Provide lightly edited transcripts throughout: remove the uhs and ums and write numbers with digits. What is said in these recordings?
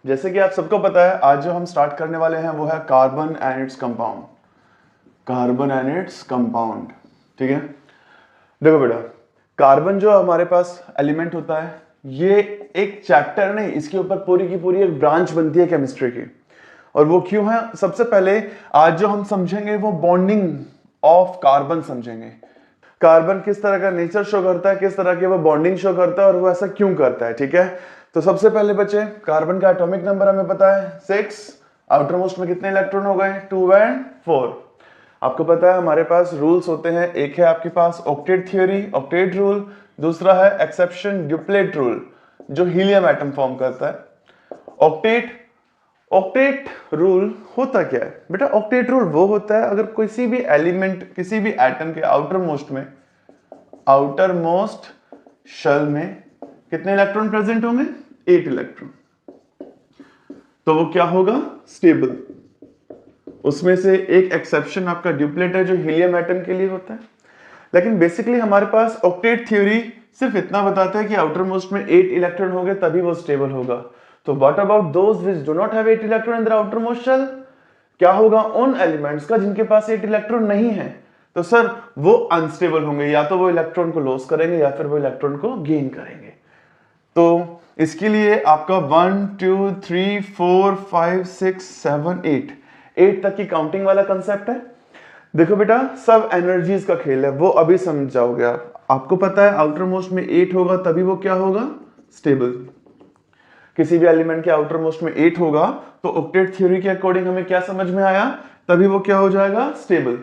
जैसे कि आप सबको पता है, आज जो हम स्टार्ट करने वाले हैं वो है carbon and its compound. Carbon and its compound, ठीक है। देखो बेटा, कार्बन जो हमारे पास एलिमेंट होता है, ये एक चैप्टर नहीं, इसके ऊपर पूरी की पूरी एक ब्रांच बनती है केमिस्ट्री की। और वो क्यों है? सबसे पहले आज जो हम समझेंगे वो बॉन्डिंग ऑफ कार्बन समझेंगे। कार्बन किस तरह का नेचर शो करता है, किस तरह की वो बॉन्डिंग शो करता है और वो ऐसा क्यों करता है, ठीक है। तो सबसे पहले बच्चे, कार्बन का एटॉमिक नंबर हमें पता है 6। आउटर मोस्ट में कितने इलेक्ट्रॉन हो गए? 2 एंड 4। आपको पता है हमारे पास रूल्स होते हैं, एक है आपके पास ऑक्टेट थ्योरी, ऑक्टेट रूल, दूसरा है एक्सेप्शन ड्यूप्लेट रूल जो हीलियम एटम फॉर्म करता है। ऑक्टेट रूल होता क्या है बेटा? ऑक्टेट रूल वो होता है अगर किसी भी एलिमेंट, किसी भी एटम के आउटर मोस्ट शेल में कितने इलेक्ट्रॉन प्रेजेंट होंगे? 8 इलेक्ट्रॉन। तो वो क्या होगा? स्टेबल। उसमें से एक एक्सेप्शन आपका ड्यूप्लेट है जो हीलियम एटम के लिए होता है। लेकिन बेसिकली हमारे पास ऑक्टेट थ्योरी सिर्फ इतना बताता है कि आउटर मोस्ट में 8 इलेक्ट्रॉन होंगे तभी वो स्टेबल होगा। तो what about those which do not have 8 electron in their outermost shell? क्या होगा उन एलिमेंट्स का जिनके पास 8 इलेक्ट्रॉन नहीं है? तो सर वो अनस्टेबल होंगे, या तो वो इलेक्ट्रॉन को लॉस करेंगे या फिर वो इलेक्ट्रॉन को गेन करेंगे। तो इसके लिए आपका 1 2 3 4 5 6 7 8 तक की काउंटिंग वाला कंसेप्ट है। देखो बेटा, सब एनर्जीज का खेल है, वो अभी समझ जाओगे आप। आपको पता है आउटर मोस्ट में 8 होगा तभी वो क्या होगा? स्टेबल। किसी भी एलिमेंट के आउटर मोस्ट में 8 होगा तो ऑक्टेट थ्योरी के अकॉर्डिंग हमें क्या समझ में आया? तभी वो क्या हो जाएगा? Stable.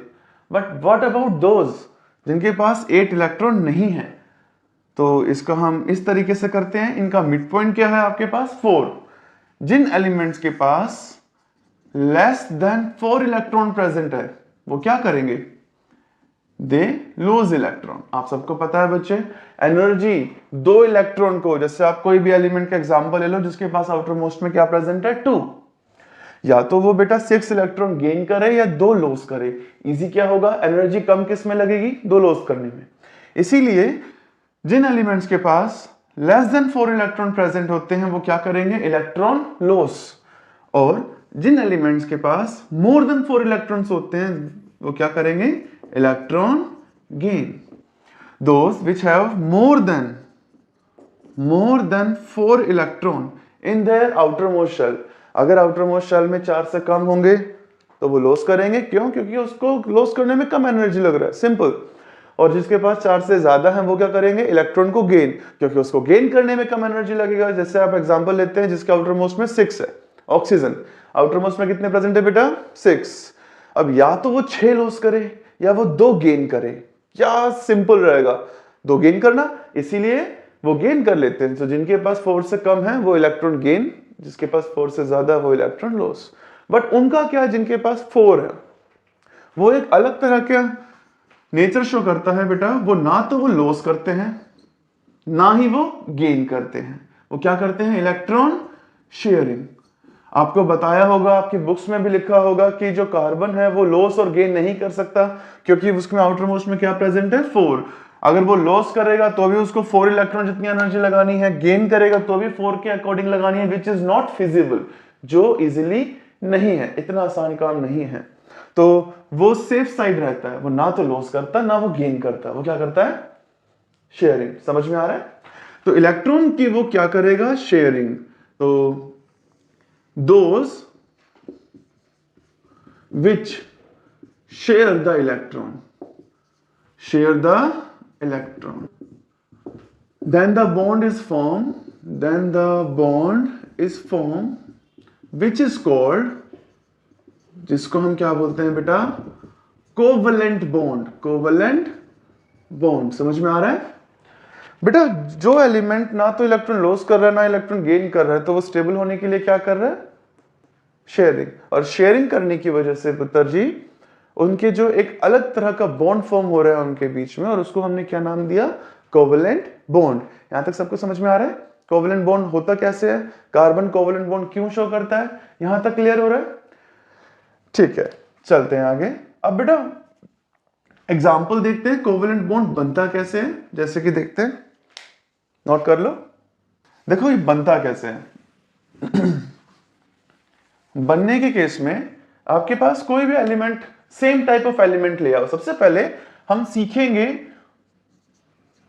But what about those जिनके पास 8 इलेक्ट्रॉन नहीं है? तो इसका हम इस तरीके से करते हैं, इनका मिड पॉइंट क्या है आपके पास? 4। जिन एलिमेंट्स के पास लेस देन 4 इलेक्ट्रॉन प्रेजेंट है वो क्या करेंगे? They lose electron. आप सबको पता है बच्चे, एनर्जी 2 इलेक्ट्रॉन को, जैसे आप कोई भी एलिमेंट का एग्जांपल ले लो जिसके पास आउटर मोस्ट में क्या प्रेजेंट है? 2। या तो वो बेटा 6 इलेक्ट्रॉन गेन करे या 2 लॉस करे। इजी क्या होगा? एनर्जी कम किस में लगेगी? 2 लॉस करने में। इसीलिए जिन एलिमेंट्स के पास लेस देन 4 इलेक्ट्रॉन प्रेजेंट होते हैं वो क्या करेंगे? Electron loss. और जिन एलिमेंट्स के पास मोर देन 4 इलेक्ट्रॉन्स होते हैं वो क्या करेंगे? Electron gain. Those which have more than 4 electron in their outermost shell, अगर आउटर मोस्ट शेल में 4 से कम होंगे तो वो लॉस करेंगे। क्यों? क्योंकि उसको लॉस करने में कम एनर्जी लग रहा है, सिंपल। और जिसके पास 4 से ज्यादा है वो क्या करेंगे? इलेक्ट्रॉन को गेन, क्योंकि उसको गेन करने में कम एनर्जी लगेगा। जैसे आप एग्जांपल लेते हैं जिसके आउटर मोस्ट में 6 है, ऑक्सीजन। आउटर मोस्ट में कितने प्रेजेंट है बेटा? 6। अब या तो वो 6 लॉस करे या वो 2 गेन करे। क्या सिंपल रहेगा? 2 गेन करना, इसीलिए वो गेन कर लेते हैं। तो जिनके पास 4 से कम है वो इलेक्ट्रॉन गेन, जिसके पास 4 से ज्यादा है वो इलेक्ट्रॉन लॉस। बट उनका क्या, जिनके पास 4 है वो एक अलग तरह का नेचर शो करता है बेटा। वो ना तो वो लॉस करते हैं ना ही वो गेन करते हैं। वो क्या करते हैं? Electron sharing. आपको बताया होगा, आपकी बुक्स में भी लिखा होगा कि जो कार्बन है वो लॉस और गेन नहीं कर सकता क्योंकि उसमें आउटर मोस्ट में क्या प्रेजेंट है? 4। अगर वो लॉस करेगा तो भी उसको 4 इलेक्ट्रॉन जितनी एनर्जी लगानी है, गेन करेगा तो भी 4 के अकॉर्डिंग लगानी है, विच इज नॉट फिजिबल, जो इजिली नहीं है, इतना आसान काम नहीं है। तो वो सेफ साइड रहता है, वो ना तो लॉस करता ना वो गेन करता, वो क्या करता है? शेयरिंग। समझ में आ रहा है? तो इलेक्ट्रॉन की वो क्या करेगा? शेयरिंग। तो those which share the electron, then the bond is formed, which is called, जिसको हम क्या बोलते हैं बेटा? Covalent bond. समझ में आ रहा है बेटा? जो एलिमेंट ना तो इलेक्ट्रॉन लॉस कर रहा है ना इलेक्ट्रॉन गेन कर रहा है, तो वो स्टेबल होने के लिए क्या कर रहा है? शेयरिंग। और शेयरिंग करने की वजह से पुत्र जी उनके जो एक अलग तरह का बॉन्ड फॉर्म हो रहा है उनके बीच में, और उसको हमने क्या नाम दिया? Covalent bond. यहां तक सबको समझ में आ रहा है? कोवलेंट बॉन्ड होता कैसे है, कार्बन कोवलेंट बॉन्ड क्यों शो करता है, यहां तक क्लियर हो रहा है? ठीक है, चलते हैं आगे। अब बेटा एग्जाम्पल देखते हैं कोवलेंट बॉन्ड बनता कैसे है। जैसे कि देखते हैं, नोट कर लो। देखो ये बनता कैसे है। बनने के केस में आपके पास कोई भी element, same type of element ले आओ। सबसे पहले हम सीखेंगे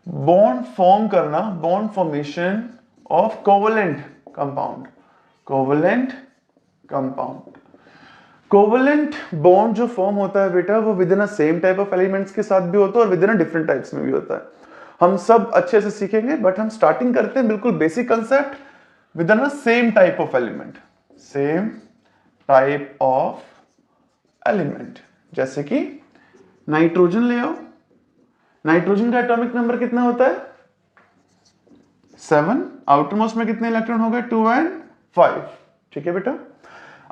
बॉन्ड फॉर्म करना, bond formation of covalent compound. Covalent compound, covalent bond जो फॉर्म होता है बेटा, वो with in a same type of elements के साथ भी होता है और with in a different types में भी होता है। हम सब अच्छे से सीखेंगे, बट हम स्टार्टिंग करते हैं बिल्कुल basic concept with in a same type of element. Same type of element, जैसे कि नाइट्रोजन ले आओ। नाइट्रोजन का एटॉमिक नंबर कितना होता है? 7। आउटर मोस्ट में कितने इलेक्ट्रॉन हो गए? 2 और 5। ठीक है बेटा,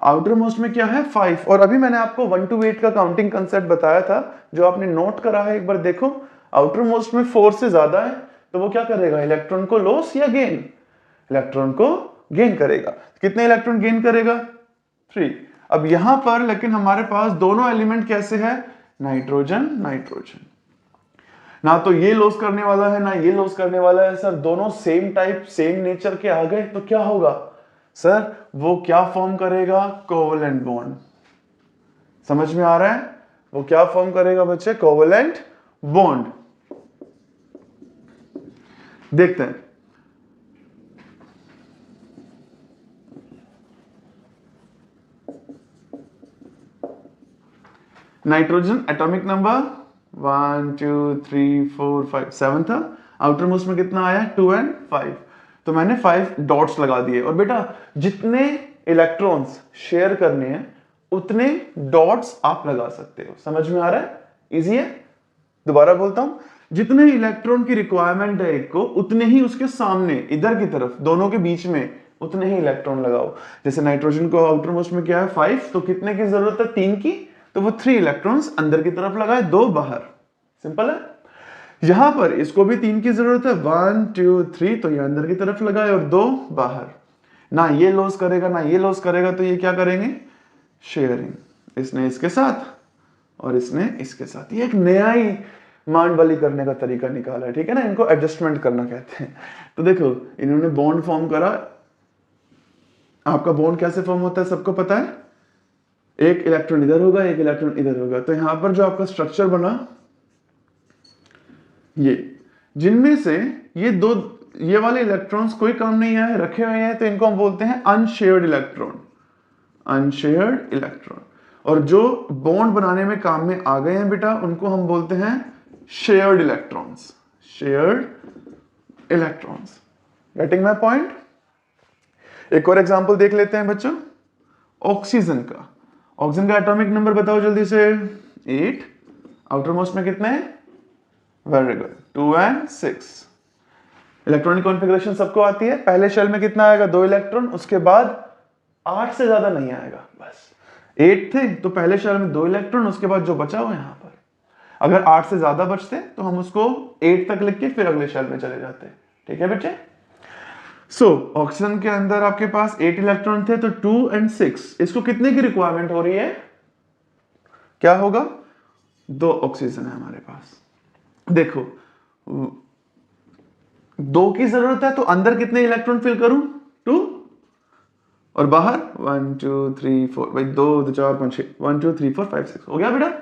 आउटर मोस्ट में क्या है? 5। और अभी मैंने आपको 1 to 8 का काउंटिंग कंसेप्ट बताया था, जो आपने नोट करा है एक बार देखो। आउटर मोस्ट में 4 से ज्यादा है तो वो क्या करेगा? इलेक्ट्रॉन को लॉस या गेन? इलेक्ट्रॉन को गेन करेगा। कितने इलेक्ट्रॉन गेन करेगा? 3। अब यहां पर लेकिन हमारे पास दोनों एलिमेंट कैसे है? नाइट्रोजन नाइट्रोजन, ना तो ये लॉस करने वाला है ना ये लॉस करने वाला है। सर दोनों सेम टाइप सेम नेचर के आ गए तो क्या होगा? सर वो क्या फॉर्म करेगा? Covalent bond. समझ में आ रहा है? वो क्या फॉर्म करेगा बच्चे? Covalent bond. देखते हैं। नाइट्रोजन एटॉमिक नंबर 1 2 3 4 5 7 था। आउटर मोस्ट में कितना आया? 2 और 5। तो मैंने 5 डॉट्स लगा दिए। और बेटा जितने इलेक्ट्रॉन्स शेयर करने हैं उतने डॉट्स आप लगा सकते हो। समझ में आ रहा है? इजी है। दोबारा बोलता हूं, जितने इलेक्ट्रॉन की रिक्वायरमेंट है एक को, उतने ही उसके सामने इधर की तरफ दोनों के बीच में उतने ही इलेक्ट्रॉन लगाओ। जैसे नाइट्रोजन को आउटर मोस्ट में क्या है? 5, तो कितने की जरूरत है? 3 की। तो वो 3 इलेक्ट्रॉन्स अंदर की तरफ लगाए, 2 बाहर। सिंपल है। यहां पर इसको भी 3 की जरूरत है, 1 2 3, तो ये अंदर की तरफ लगाए और 2 बाहर। ना ये लॉस करेगा ना ये लॉस करेगा, तो ये क्या करेंगे? शेयरिंग। इसने इसके साथ और इसने इसके साथ। ये एक नया ही मांड वाली करने का तरीका निकाला है। ठीक है ना, इनको एडजस्टमेंट करना कहते हैं। तो देखो इन्होंने बॉन्ड फॉर्म करा। आपका बॉन्ड कैसे फॉर्म होता है सबको पता है? एक इलेक्ट्रॉन इधर होगा, एक इलेक्ट्रॉन इधर होगा। तो यहां पर जो आपका स्ट्रक्चर बना, ये जिनमें से ये वाले इलेक्ट्रॉन्स कोई काम नहीं आए, रखे हुए हैं, तो इनको हम बोलते हैं अनशेयर्ड इलेक्ट्रॉन। Unshared electron. और जो बॉन्ड बनाने में काम में आ गए हैं बेटा, उनको हम बोलते हैं shared electrons. Shared electrons. Getting my point? एक और एग्जांपल देख लेते हैं बच्चों, ऑक्सीजन का। ऑक्सीजन का एटॉमिक नंबर बताओ जल्दी से। 8। आउटर मोस्ट में कितने हैं? वेरी गुड, 2 और 6। इलेक्ट्रॉनिक कॉन्फ़िगरेशन सबको आती है। पहले शेल में कितना आएगा? 2 इलेक्ट्रॉन। उसके बाद 8 से ज्यादा नहीं आएगा, बस 8 थे तो पहले शेल में 2 इलेक्ट्रॉन, उसके बाद जो बचा हुआ यहां पर। अगर 8 से ज्यादा बचते तो हम उसको 8 तक लिख के फिर अगले शेल में चले जाते। ठीक है बच्चे? सो ऑक्सीजन के अंदर आपके पास 8 इलेक्ट्रॉन थे, तो 2 और 6। इसको कितने की रिक्वायरमेंट हो रही है? क्या होगा? 2 ऑक्सीजन है हमारे पास। देखो 2 की जरूरत है, तो अंदर कितने इलेक्ट्रॉन फिल करूं? 2। और बाहर 1 2 3 4, भाई 2 2 4 5 6, 1 2 3 4 5 6 हो गया बेटा।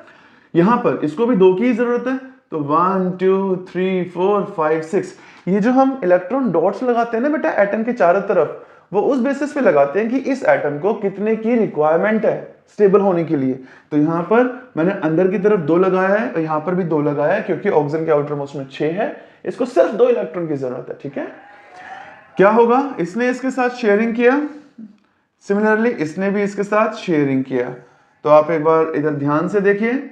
यहां पर इसको भी 2 की जरूरत है, तो 1 2 3 4 5 6। ये जो हम इलेक्ट्रॉन डॉट्स लगाते हैं ना बेटा एटम के चारों तरफ, वो उस बेसिस पे लगाते हैं कि इस एटम को कितने की रिक्वायरमेंट है स्टेबल होने के लिए। तो यहां पर मैंने अंदर की तरफ 2 लगाया है और यहां पर भी 2 लगाया है, क्योंकि ऑक्सीजन के आउटर मोस्ट में 6 है, इसको सिर्फ 2 इलेक्ट्रॉन की जरूरत है। ठीक है? क्या होगा? इसने इसके साथ शेयरिंग किया, सिमिलरली इसने भी इसके साथ शेयरिंग किया। तो आप एक बार इधर ध्यान से देखिए,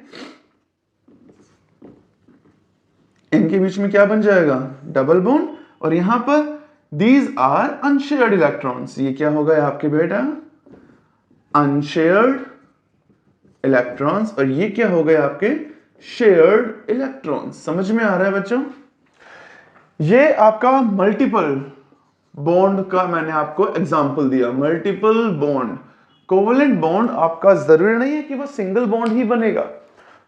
इनके बीच में क्या बन जाएगा? Double bond. और यहां पर दीज आर अनशेयर्ड इलेक्ट्रॉन्स। ये क्या होगा आपके बेटा? Unshared electrons. और ये क्या हो गए आपके? Shared electrons. समझ में आ रहा है बच्चों? ये आपका मल्टीपल बॉन्ड का मैंने आपको एग्जांपल दिया। Multiple bond. कोवलेंट बॉन्ड आपका जरूरी नहीं है कि वो सिंगल बॉन्ड ही बनेगा।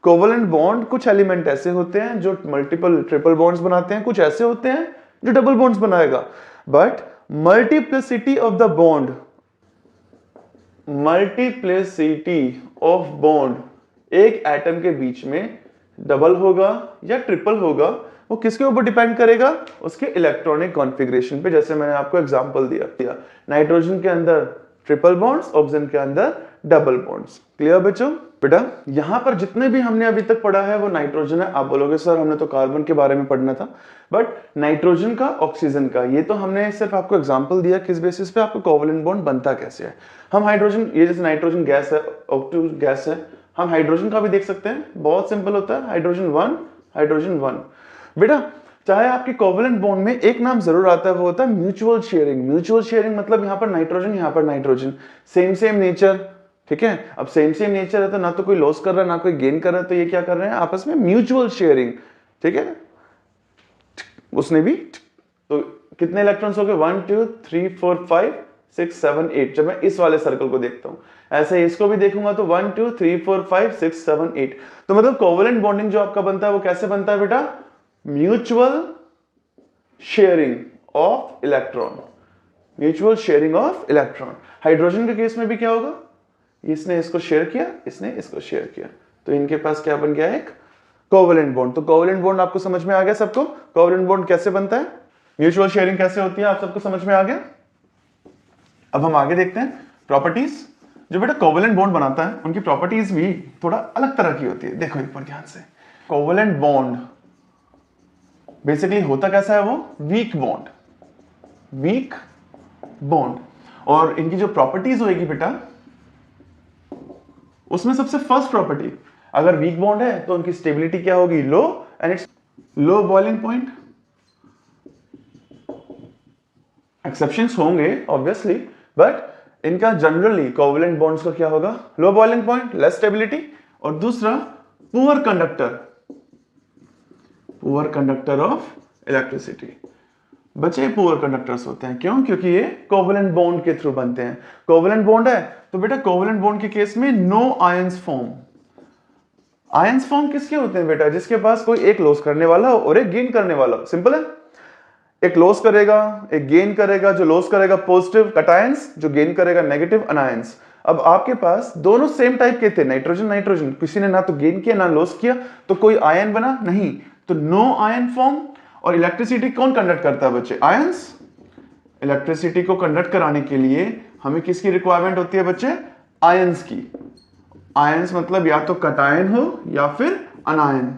कोवलेंट बॉन्ड कुछ एलिमेंट ऐसे होते हैं जो मल्टीपल ट्रिपल बॉन्ड्स बनाते हैं, कुछ ऐसे होते हैं जो डबल बॉन्ड्स बनाएगा। But multiplicity of the bond multiplicity of bond एक एटम के बीच में डबल होगा या ट्रिपल होगा, वो किसके ऊपर डिपेंड करेगा? उसके इलेक्ट्रॉनिक कॉन्फ़िगरेशन पे। जैसे मैंने आपको एग्जांपल दिया, नाइट्रोजन के अंदर ट्रिपल बॉन्ड्स, ऑक्सीजन के अंदर डबल बॉन्ड्स। क्लियर बच्चों? बेटा यहां पर जितने भी हमने अभी तक पढ़ा है वो नाइट्रोजन है। आप बोलोगे सर हमने तो कार्बन के बारे में पढ़ना था, बट नाइट्रोजन का, ऑक्सीजन का, ये तो हमने सिर्फ आपको एग्जांपल दिया। किस बेसिस पे? आपको कोवलेंट बॉन्ड बनता कैसे है। हम हाइड्रोजन, ये जैसे नाइट्रोजन गैस है, O2 गैस है, हम हाइड्रोजन का भी देख सकते हैं। बहुत सिंपल होता है, हाइड्रोजन 1 हाइड्रोजन 1। बेटा चाहे आपके कोवलेंट बॉन्ड में एक नाम जरूर आता है, वो होता है म्यूचुअल शेयरिंग। म्यूचुअल शेयरिंग मतलब यहाँ पर नाइट्रोजन, यहाँ पर नाइट्रोजन, सेम नेचर। ठीक है, अब सेम नेचर है तो ना तो कोई लॉस कर रहा है ना कोई गेन कर रहा है, तो ये क्या कर रहे हैं आपस में? Mutual sharing. ठीक है, उसने भी। तो कितने इलेक्ट्रॉन्स हो गए? 1 2 3 4 5 6 7 8। जब मैं इस वाले सर्कल को देखता हूं, ऐसे इसको भी देखूंगा तो 1 2 3 4 5 6 7 8। तो मतलब कोवलेंट बॉन्डिंग जो आपका बनता है वो कैसे बनता है बेटा? Mutual sharing of electron. Mutual sharing of electron. Hydrogen के केस में भी क्या होगा? इसने इसको शेयर किया, इसने इसको शेयर किया, तो इनके पास क्या बन गया? एक कोवलेंट बॉन्ड। तो कोवलेंट बॉन्ड आपको समझ में आ गया सबको? कोवलेंट बॉन्ड कैसे बनता है, म्यूचुअल शेयरिंग कैसे होती है, आप सबको समझ में आ गया? अब हम आगे देखते हैं प्रॉपर्टीज। जो बेटा कोवलेंट बॉन्ड बनाता है उनकी प्रॉपर्टीज भी थोड़ा अलग तरह की होती है। देखो एक बार ध्यान से, कोवलेंट बॉन्ड बेसिकली होता कैसा है? वो वीक बॉन्ड, वीक बॉन्ड। और इनकी जो प्रॉपर्टीज होगी बेटा, उसमें सबसे फर्स्ट प्रॉपर्टी, अगर वीक बॉन्ड है तो उनकी स्टेबिलिटी क्या होगी? Low, and it's low boiling point. Exceptions होंगे ऑब्वियसली, बट इनका जनरली कोवलेंट बॉन्ड्स का क्या होगा? Low boiling point, less stability. और दूसरा poor conductor, poor conductor of electricity. बच्चे पुअर कंडक्टर्स होते हैं, क्यों? क्योंकि ये कोवलेंट बॉन्ड के थ्रू बनते हैं। कोवलेंट बॉन्ड है तो बेटा कोवलेंट बॉन्ड के केस में no ions form. Ions form किसके होते हैं बेटा? जिसके पास कोई एक लॉस करने वाला हो और एक गेन करने वाला हो। सिंपल है, एक लॉस करेगा एक गेन करेगा। जो लॉस करेगा पॉजिटिव कटायंस, जो गेन करेगा नेगेटिव अनायंस। अब आपके पास दोनों सेम टाइप के थे, नाइट्रोजन नाइट्रोजन, किसी ने ना तो गेन किया ना लॉस किया, तो कोई आयन बना नहीं, तो नो आयन फॉर्म। और इलेक्ट्रिसिटी कौन कंडक्ट करता है बच्चे? आयंस। इलेक्ट्रिसिटी को कंडक्ट कराने के लिए हमें किसकी रिक्वायरमेंट होती है बच्चे? आयंस की। आयंस मतलब या तो कटायन हो या फिर अनायन,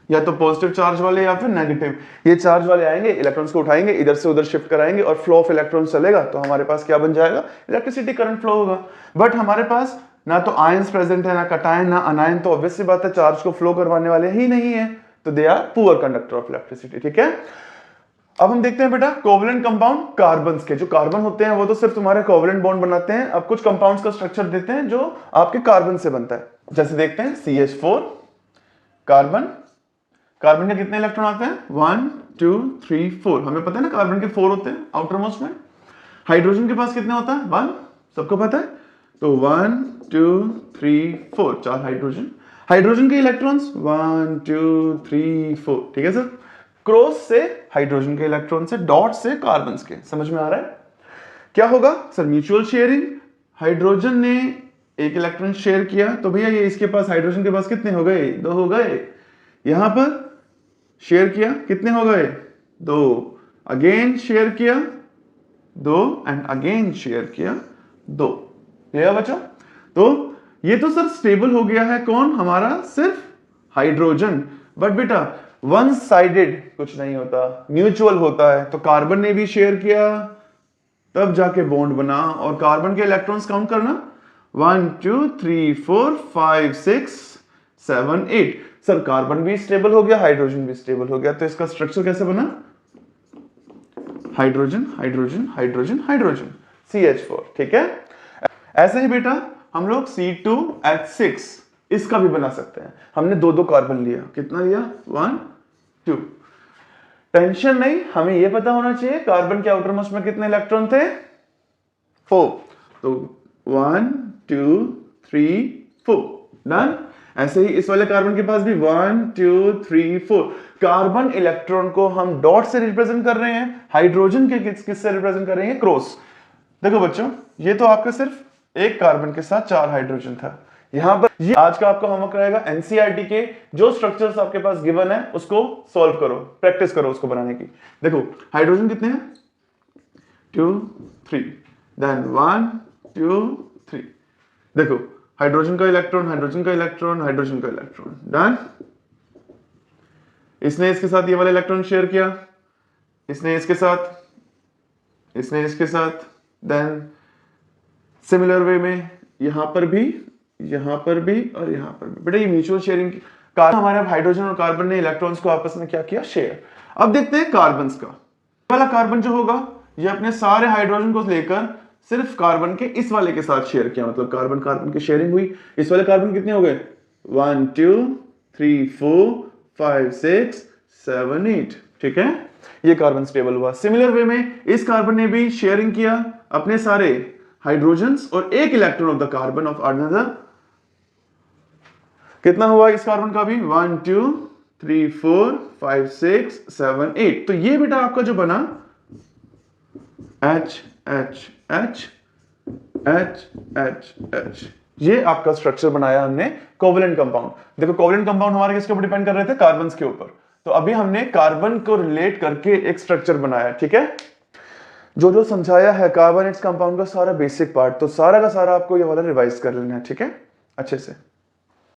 या तो पॉजिटिव चार्ज वाले या फिर नेगेटिव। ये चार्ज वाले आएंगे, इलेक्ट्रॉन्स को उठाएंगे, इधर से उधर शिफ्ट कराएंगे और फ्लो ऑफ इलेक्ट्रॉन्स चलेगा, तो हमारे पास क्या बन जाएगा? इलेक्ट्रिसिटी करंट फ्लो होगा। बट हमारे पास ना तो आयंस प्रेजेंट है, ना कटायन, ना अनायन, तो ऑब्वियस सी बात है चार्ज को फ्लो करवाने वाले ही नहीं है, तो they are poor conductor of electricity. ठीक है, अब हम देखते हैं बेटा कोवलेंट कंपाउंड कार्बन्स के। जो कार्बन होते हैं वो तो सिर्फ तुम्हारे कोवलेंट बॉन्ड बनाते हैं। अब कुछ कंपाउंड्स का स्ट्रक्चर देते हैं जो आपके कार्बन से बनता है। जैसे देखते हैं CH4 कार्बन। कार्बन के कितने इलेक्ट्रॉन आते हैं? 1 2 3 4। हमें पता है ना कार्बन के 4 होते हैं आउटर मोस्ट में। हाइड्रोजन के पास कितने होता है? 1, सबको पता है। तो 1 2 3 4, 4 हाइड्रोजन। हाइड्रोजन के इलेक्ट्रॉन्स 1 2 3 4। ठीक है सर, क्रॉस से हाइड्रोजन के इलेक्ट्रॉन से, डॉट से कार्बन के। समझ में आ रहा है? क्या होगा सर? Mutual sharing. हाइड्रोजन ने एक इलेक्ट्रॉन शेयर किया तो भैया ये इसके पास, हाइड्रोजन के पास कितने हो गए? 2 हो गए। यहां पर शेयर किया, कितने हो गए? 2। अगेन शेयर किया 2, एंड अगेन शेयर किया 2। क्लियर बच्चों? तो ये तो सर स्टेबल हो गया है कौन? हमारा सिर्फ हाइड्रोजन। बट बेटा वन साइडेड कुछ नहीं होता, म्यूचुअल होता है। तो कार्बन ने भी शेयर किया तब जाके बॉन्ड बना। और कार्बन के इलेक्ट्रॉन्स काउंट करना, 1 2 3 4 5 6 7 8। सर कार्बन भी स्टेबल हो गया, हाइड्रोजन भी स्टेबल हो गया, तो इसका स्ट्रक्चर कैसे बना? Hydrogen hydrogen hydrogen hydrogen, CH4। ठीक है, ऐसे ही बेटा हम लोग C2H6 इसका भी बना सकते हैं। हमने 2 कार्बन लिया, कितना लिया? 1 2। टेंशन नहीं, हमें यह पता होना चाहिए कार्बन के आउटर मोस्ट में कितने इलेक्ट्रॉन थे? 4। तो 1 2 3 4, डन। ऐसे ही इस वाले कार्बन के पास भी 1 2 3 4। कार्बन इलेक्ट्रॉन को हम डॉट से रिप्रेजेंट कर रहे हैं, हाइड्रोजन के किससे रिप्रेजेंट कर रहे हैं? क्रॉस। देखो बच्चों, ये तो आपका सिर्फ एक कार्बन के साथ 4 हाइड्रोजन था। यहां पर ये आज का आपका होमवर्क रहेगा एनसीईआरटी के जो स्ट्रक्चर्स आपके पास गिवन है उसको सॉल्व करो, प्रैक्टिस करो उसको बनाने की। देखो हाइड्रोजन कितने हैं, 2 3, देन 1 2 3। देखो हाइड्रोजन का इलेक्ट्रॉन, हाइड्रोजन का इलेक्ट्रॉन, हाइड्रोजन का इलेक्ट्रॉन, डन। इसने इसके साथ ये वाला इलेक्ट्रॉन शेयर किया, इसने इसके साथ, इसने इसके साथ, देन सिमिलर वे में यहां पर भी, यहां पर भी और यहां पर भी। बेटा ये म्यूचुअल शेयरिंग कार्बन, हमारे हाइड्रोजन और कार्बन ने इलेक्ट्रॉन्स को आपस में क्या किया, शेयर। अब देखते हैं कार्बन्स का। वाला कार्बन जो होगा ये अपने सारे हाइड्रोजन को लेकर सिर्फ कार्बन के इस वाले के साथ शेयर किया, मतलब कार्बन कार्बन की शेयरिंग हुई। इस वाले कार्बन कितने हो गए, 1 2 3 4 5 6 7 8, ठीक है, ये कार्बन स्टेबल हुआ। सिमिलर वे में इस कार्बन ने भी शेयरिंग किया अपने सारे हाइड्रोजन्स और एक electron of the carbon of another. कितना हुआ इस कार्बन का भी, 1 2 3 4 5 6 7 8। तो ये बेटा आपका जो बना H H H H H H, ये आपका स्ट्रक्चर बनाया हमने कोवलेंट कंपाउंड। देखो कोवलेंट कंपाउंड हमारे किसके ऊपर डिपेंड कर रहे थे, कार्बन के ऊपर। तो अभी हमने कार्बन को रिलेट करके एक स्ट्रक्चर बनाया, ठीक है। जो जो समझाया है कार्बोनेट्स कंपाउंड का सारा बेसिक पार्ट, तो सारा का सारा आपको ये वाला रिवाइज कर लेना है, ठीक है, अच्छे से।